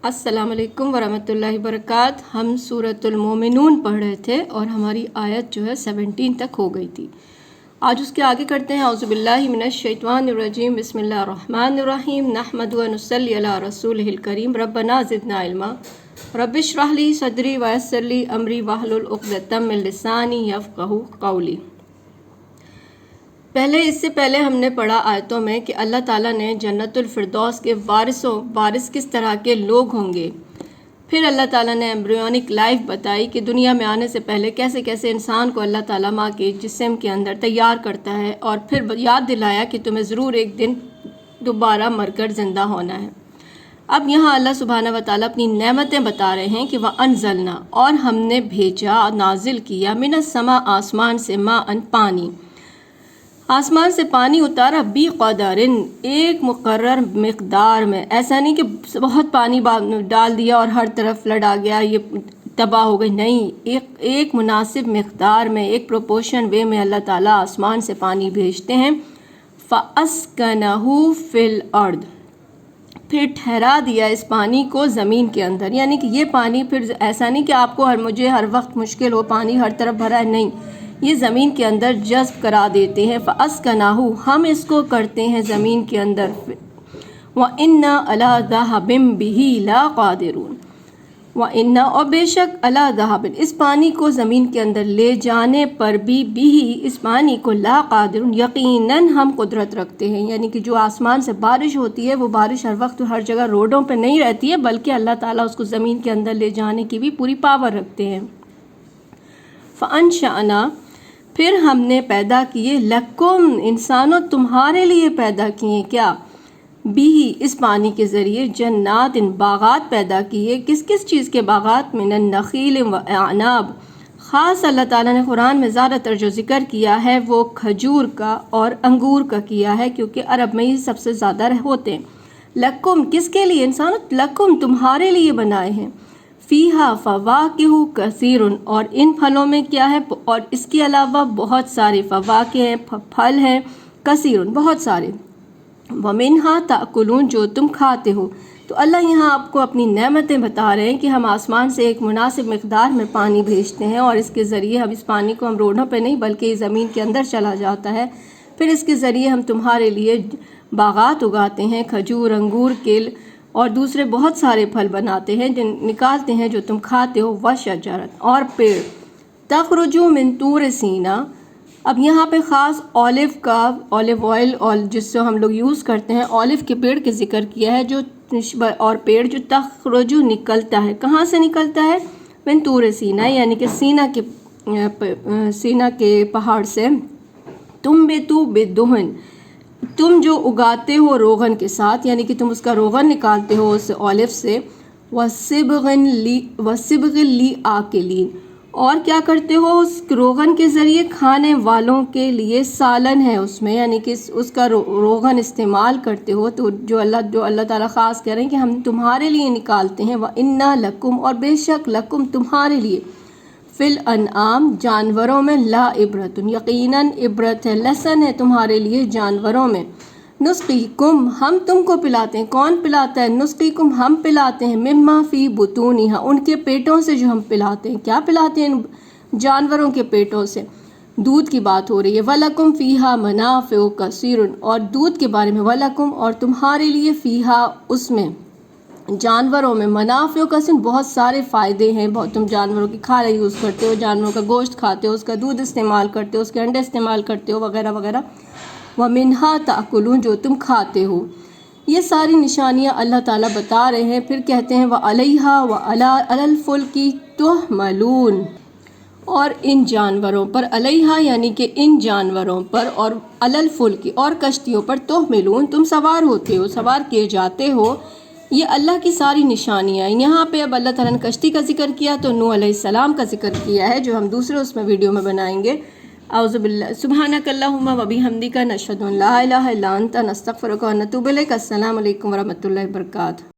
السلام علیکم ورحمۃ اللہ وبرکاتہ۔ ہم سورۃ المومنون پڑھ رہے تھے اور ہماری آیت جو ہے 17 تک ہو گئی تھی۔ آج اس کے آگے کرتے ہیں اعوذ باللہ من الشیطان الرجیم، بسم اللہ الرحمن الرحیم، نحمد و نصلی علی رسولہ الکریم، ربنا زدنا علما، رب اشرح لی صدری ویسر لی امری واحلل عقدۃ من لسانی یفقہوا قولی۔ اس سے پہلے ہم نے پڑھا آیتوں میں کہ اللہ تعالیٰ نے جنت الفردوس کے وارث کس طرح کے لوگ ہوں گے۔ پھر اللہ تعالیٰ نے ایمبریونک لائف بتائی کہ دنیا میں آنے سے پہلے کیسے کیسے انسان کو اللہ تعالیٰ ماں کے جسم کے اندر تیار کرتا ہے، اور پھر یاد دلایا کہ تمہیں ضرور ایک دن دوبارہ مر کر زندہ ہونا ہے۔ اب یہاں اللہ سبحانہ و تعالیٰ اپنی نعمتیں بتا رہے ہیں کہ وَأَنزَلْنَا، اور ہم نے بھیجا، نازل کیا، مِنَ السَّمَاء، آسمان سے، ماءً، پانی، آسمان سے پانی اتارا، بِقَدَرٍ، ایک مقرر مقدار میں۔ ایسا نہیں کہ بہت پانی ڈال دیا اور ہر طرف فلڈ آ گیا، یہ تباہ ہو گئی، نہیں، ایک مناسب مقدار میں، ایک پروپورشن وے میں اللہ تعالیٰ آسمان سے پانی بھیجتے ہیں۔ فَأَسْكَنَهُ فِي الْأَرْضِ، پھر ٹھہرا دیا اس پانی کو زمین کے اندر، یعنی کہ یہ پانی پھر ایسا نہیں کہ آپ کو مجھے ہر وقت مشکل ہو، پانی ہر طرف بھرا ہے، نہیں، یہ زمین کے اندر جذب کرا دیتے ہیں۔ فَأَسْكَنَهُ، ہم اس کو کرتے ہیں زمین کے اندر۔ وَإِنَّا عَلَىٰ ذَهَبٍ بِهِ لَقَادِرُونَ، وَإِنَّا، اور بے شک، عَلَىٰ ذَهَبٍ، اس پانی کو زمین کے اندر لے جانے پر بھی، بِهِ، اس پانی کو، لَقَادِرُونَ، یقیناً ہم قدرت رکھتے ہیں۔ یعنی کہ جو آسمان سے بارش ہوتی ہے، وہ بارش ہر وقت ہر جگہ روڈوں پہ نہیں رہتی ہے، بلکہ اللہ تعالیٰ اس کو زمین کے اندر لے جانے کی بھی پوری پاور رکھتے ہیں۔ فَأَنشَأْنَا، پھر ہم نے پیدا کیے، لَکُم، انسانوں، تمہارے لیے پیدا کیے، کیا؟ بِہِ، اس پانی کے ذریعے، جنات، باغات پیدا کیے۔ کس کس چیز کے باغات؟ من النخیل وَأَعْنَابٍ، خاص اللہ تعالیٰ نے قرآن میں زیادہ تر جو ذکر کیا ہے وہ کھجور کا اور انگور کا کیا ہے، کیونکہ عرب میں ہی سب سے زیادہ ہوتے ہیں۔ لَکُم، کس کے لیے انسانوں؟ لَکُم، تمہارے لیے بنائے ہیں۔ فیہا فواکہ کثیر، اور ان پھلوں میں کیا ہے؟ اور اس کے علاوہ بہت سارے فواکہ ہیں، پھل ہیں، کثیر، بہت سارے۔ ومنہا تاکلون، جو تم کھاتے ہو۔ تو اللہ یہاں آپ کو اپنی نعمتیں بتا رہے ہیں کہ ہم آسمان سے ایک مناسب مقدار میں پانی بھیجتے ہیں، اور اس کے ذریعے ہم اس پانی کو ہم روڈوں پہ نہیں بلکہ یہ زمین کے اندر چلا جاتا ہے۔ پھر اس کے ذریعے ہم تمہارے لیے باغات اگاتے ہیں، کھجور، انگور، کیل اور دوسرے بہت سارے پھل بناتے ہیں، نکالتے ہیں جو تم کھاتے ہو۔ وشجرۃ، اور پیڑ، تخرج من طور سینا، اب یہاں پہ خاص اولیو کا، اولیو آئل، اور جس سے ہم لوگ یوز کرتے ہیں، اولیو کے پیڑ کے ذکر کیا ہے، جو اور پیڑ جو تخرج، نکلتا ہے، کہاں سے نکلتا ہے؟ من طور سینا، یعنی کہ سینا کے پہاڑ سے۔ تنبت بالدہن، تم جو اگاتے ہو روغن کے ساتھ، یعنی کہ تم اس کا روغن نکالتے ہو اس اولیو سے۔ وَصِبْغٍ لِّلْآكِلِينَ، اور کیا کرتے ہو اس روغن کے ذریعے کھانے والوں کے لیے سالن ہے اس میں، یعنی کہ اس کا روغن استعمال کرتے ہو۔ تو جو اللہ تعالیٰ خاص کہہ رہے ہیں کہ ہم تمہارے لیے نکالتے ہیں۔ وَإِنَّا لَكُمْ، اور بے شک، لَكُمْ، تمہارے لیے، فِي الْأَنْعَامِ، جانوروں میں، لَعِبْرَةٌ، یقیناً عبرت ہے، لیسن ہے تمہارے لیے جانوروں میں۔ نسقیکم، ہم تم کو پلاتے ہیں، کون پلاتا ہے؟ نسقیکم، ہم پلاتے ہیں، مما فی بطونہا، ان کے پیٹوں سے جو ہم پلاتے ہیں، کیا پلاتے ہیں؟ جانوروں کے پیٹوں سے، دودھ کی بات ہو رہی ہے۔ وَلَکُمْ فِیہا مَنَافِعُ کَثِیرٌ، اور دودھ کے بارے میں، وَلَکُمْ، اور تمہارے لیے، فیہا، اس میں، جانوروں میں، منافع کثیر، بہت سارے فائدے ہیں، تم جانوروں کی کھانا یوز کرتے ہو، جانوروں کا گوشت کھاتے ہو، اس کا دودھ استعمال کرتے ہو، اس کے انڈے استعمال کرتے ہو، وغیرہ وغیرہ۔ وَمِنْہَا تَأْکُلُونَ، جو تم کھاتے ہو۔ یہ ساری نشانیاں اللہ تعالیٰ بتا رہے ہیں۔ پھر کہتے ہیں وَعَلَيْهَا وَعَلَى الْفُلْكِ تُحْمَلُونَ، اور ان جانوروں پر، علیہا یعنی کہ ان جانوروں پر، اور علی الفلک، اور کشتیوں پر، تحملون، تم سوار ہوتے ہو، سوار کیے جاتے ہو۔ یہ اللہ کی ساری نشانیاں ہیں۔ یہاں پہ اب اللہ تعالیٰ نے کشتی کا ذکر کیا تو نوح علیہ السلام کا ذکر کیا ہے، جو ہم دوسرے اس میں ویڈیو میں بنائیں گے۔ اعوذ باللہ، سبحانک اللہم و بحمدک، نشہد ان لا الہ الا انت، نستغفرک و نتوب الیک۔ السلام علیکم ورحمۃ اللہ وبرکاتہ۔